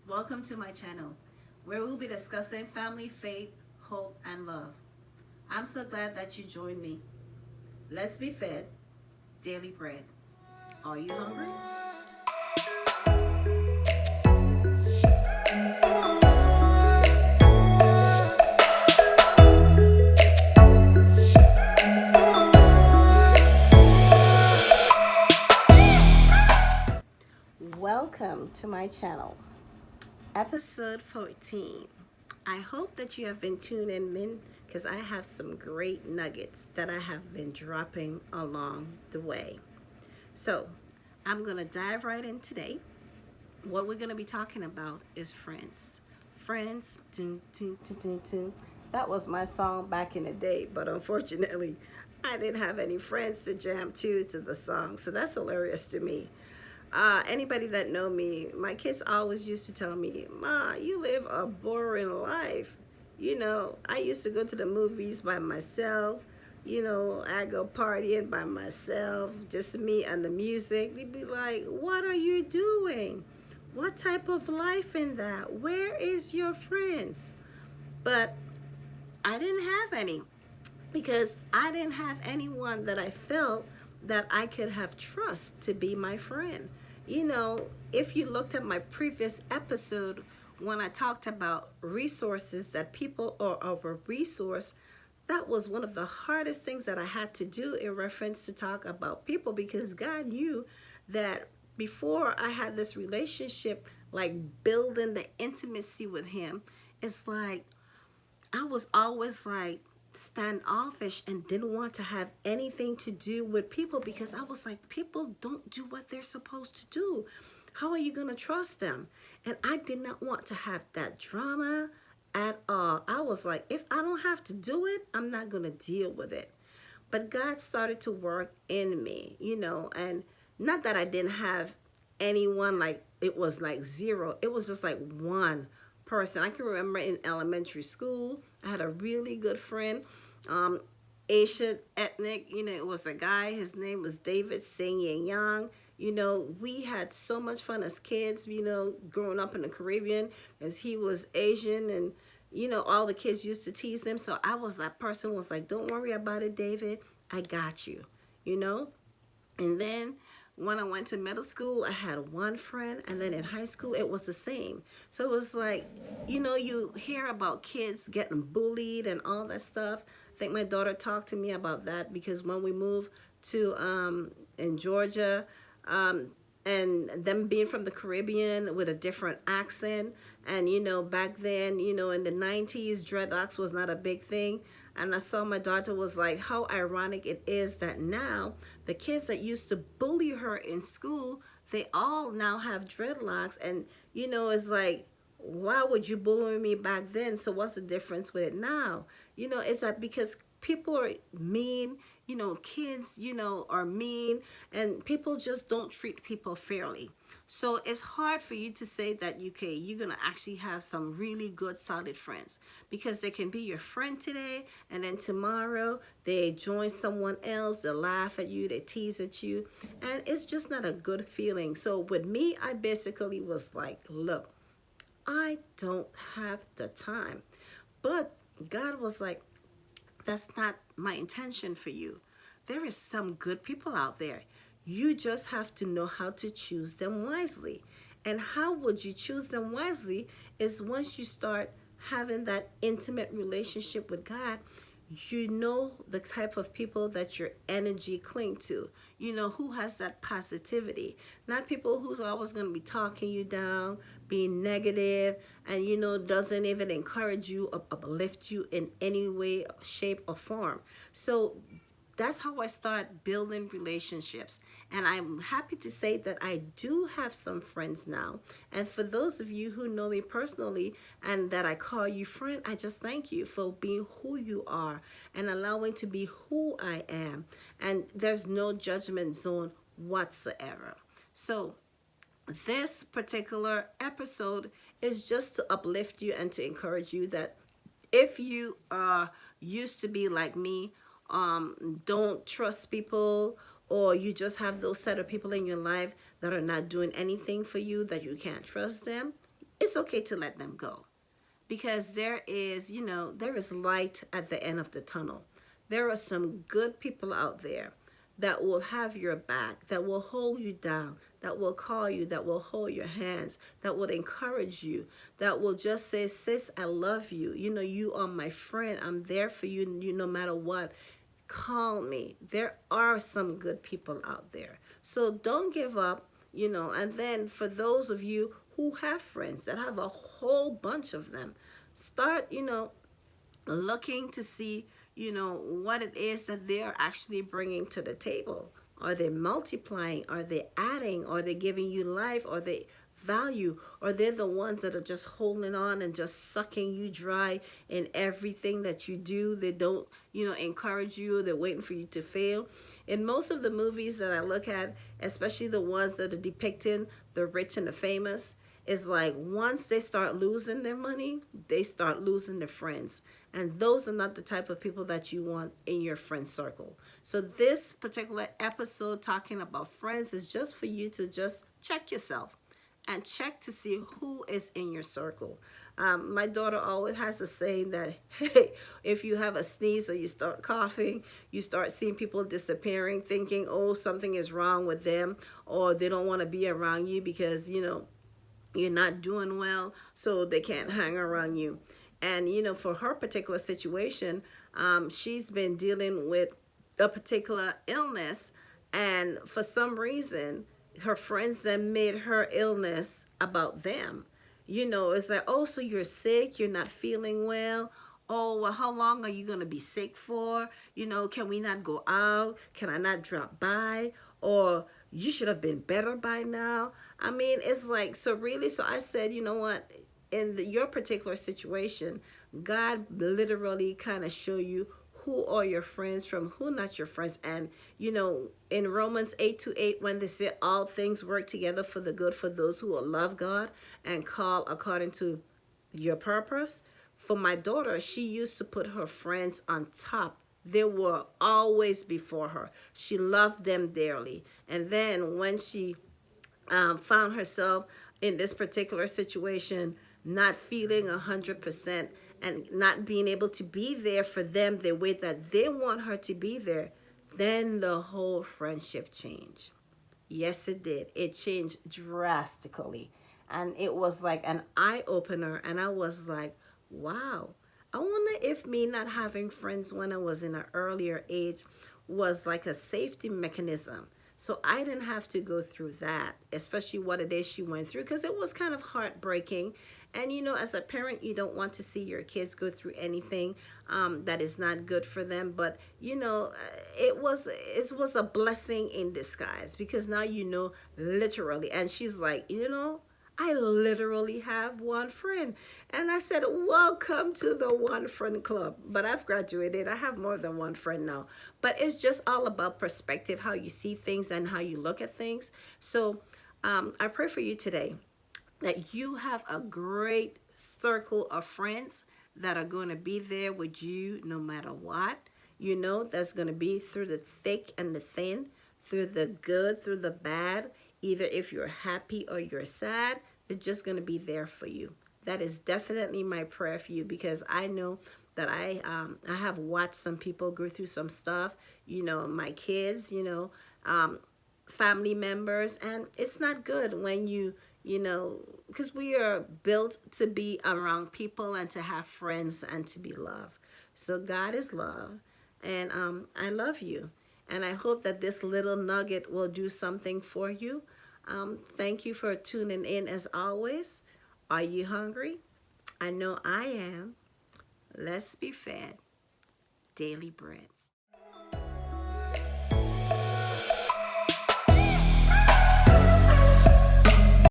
Welcome to my channel, where we'll be discussing family, faith, hope, and love. I'm so glad that you joined me. Let's be fed daily bread. Are you hungry? Welcome to my channel, episode 14. I hope that you have been tuning in because I have some great nuggets that I have been dropping along the way. So, I'm going to dive right in today. What we're going to be talking about is friends. Friends. Dun, dun, dun, dun, dun. That was my song back in the day, but unfortunately, I didn't have any friends to jam to the song. So that's hilarious to me. Anybody that know me, my kids always used to tell me, "Ma, you live a boring life." I used to go to the movies by myself. I go partying by myself, just me and the music. They'd be like, "What are you doing? What type of life in that? Where is your friends?" But I didn't have any because I didn't have anyone that I felt that I could have trust to be my friend. If you looked at my previous episode when I talked about resources, that people are of a resource, that was one of the hardest things that I had to do in reference to talk about people, because God knew that before I had this relationship, like building the intimacy with Him, it's like I was always like standoffish and didn't want to have anything to do with people, because I was like, people don't do what they're supposed to do. How are you going to trust them? And I did not want to have that drama at all. I was like, if I don't have to do it, I'm not going to deal with it. But God started to work in me, and not that I didn't have anyone, like it was like zero. It was just like one person. I can remember in elementary school, I had a really good friend, um, Asian ethnic. It was a guy. His name was David Sing Yang. We had so much fun as kids, growing up in the Caribbean, as he was Asian, and all the kids used to tease him. So I was that person who was like, "Don't worry about it, David. I got you." You know? And then when I went to middle school, I had one friend, and then in high school, it was the same. So it was like, you hear about kids getting bullied and all that stuff. I think my daughter talked to me about that, because when we moved to in Georgia, um, and them being from the Caribbean with a different accent, and back then, in the 90s, dreadlocks was not a big thing. And I saw my daughter was like, how ironic it is that now the kids that used to bully her in school, they all now have dreadlocks. And it's like, why would you bully me back then? So what's the difference with it now? It's that because people are mean, kids, are mean, and people just don't treat people fairly. So it's hard for you to say that you're gonna actually have some really good solid friends, because they can be your friend today, and then tomorrow they join someone else, they laugh at you, they tease at you, and it's just not a good feeling. So with me, I basically was like, look, I don't have the time. But God was like, that's not my intention for you. There is some good people out there. You just have to know how to choose them wisely. And how would you choose them wisely is once you start having that intimate relationship with God, you know the type of people that your energy cling to. Who has that positivity. Not people who's always going to be talking you down, being negative, and doesn't even encourage you or uplift you in any way, shape, or form. So that's how I start building relationships. And I'm happy to say that I do have some friends now. And for those of you who know me personally and that I call you friend, I just thank you for being who you are and allowing to be who I am. And there's no judgment zone whatsoever. So this particular episode is just to uplift you and to encourage you that if you are used to be like me, don't trust people, or you just have those set of people in your life that are not doing anything for you, that you can't trust them, it's okay to let them go, because there is, there is light at the end of the tunnel. There are some good people out there that will have your back, that will hold you down, that will call you, that will hold your hands, that will encourage you, that will just say, sis, I love you. You are my friend. I'm there for you, no matter what. Call me. There are some good people out there. So don't give up, and then for those of you who have friends that have a whole bunch of them, start, looking to see, what it is that they are actually bringing to the table. Are they multiplying? Are they adding? Are they giving you life? Are they value? Or they're the ones that are just holding on and just sucking you dry in everything that you do? They don't, encourage you. They're waiting for you to fail. In most of the movies that I look at, especially the ones that are depicting the rich and the famous, is like once they start losing their money, they start losing their friends. And those are not the type of people that you want in your friend circle. So this particular episode talking about friends is just for you to just check yourself and check to see who is in your circle. My daughter always has a saying that, hey, if you have a sneeze or you start coughing, you start seeing people disappearing, thinking, oh, something is wrong with them, or they don't want to be around you because, you're not doing well, so they can't hang around you. And, for her particular situation, she's been dealing with a particular illness, and for some reason, her friends then made her illness about them. It's like, oh, so you're sick, you're not feeling well. Oh, well, how long are you going to be sick for? Can we not go out? Can I not drop by? Or you should have been better by now. I mean, it's like, so really, so I said, you know what? In your particular situation, God literally kind of show you who are your friends from who not your friends. And in Romans 8:8, when they say all things work together for the good for those who will love God and call according to your purpose. For my daughter, she used to put her friends on top. They were always before her. She loved them dearly. And then when she found herself in this particular situation, not feeling 100% and not being able to be there for them the way that they want her to be there, then the whole friendship changed. Yes, it did. It changed drastically. And it was like an eye opener. And I was like, wow. I wonder if me not having friends when I was in an earlier age was like a safety mechanism. So I didn't have to go through that, especially what it is she went through, because it was kind of heartbreaking. And as a parent, you don't want to see your kids go through anything that is not good for them. But it was a blessing in disguise, because now literally. And she's like, I literally have one friend. And I said, welcome to the one friend club. But I've graduated. I have more than one friend now. But it's just all about perspective, how you see things and how you look at things. So I pray for you today that you have a great circle of friends that are going to be there with you no matter what. That's going to be through the thick and the thin, through the good, through the bad. Either if you're happy or you're sad, they're just going to be there for you. That is definitely my prayer for you, because I know that I have watched some people go through some stuff, my kids, family members, and it's not good when because we are built to be around people and to have friends and to be loved. So God is love, and I love you. And I hope that this little nugget will do something for you. Thank you for tuning in as always. Are you hungry? I know I am. Let's be fed. Daily bread.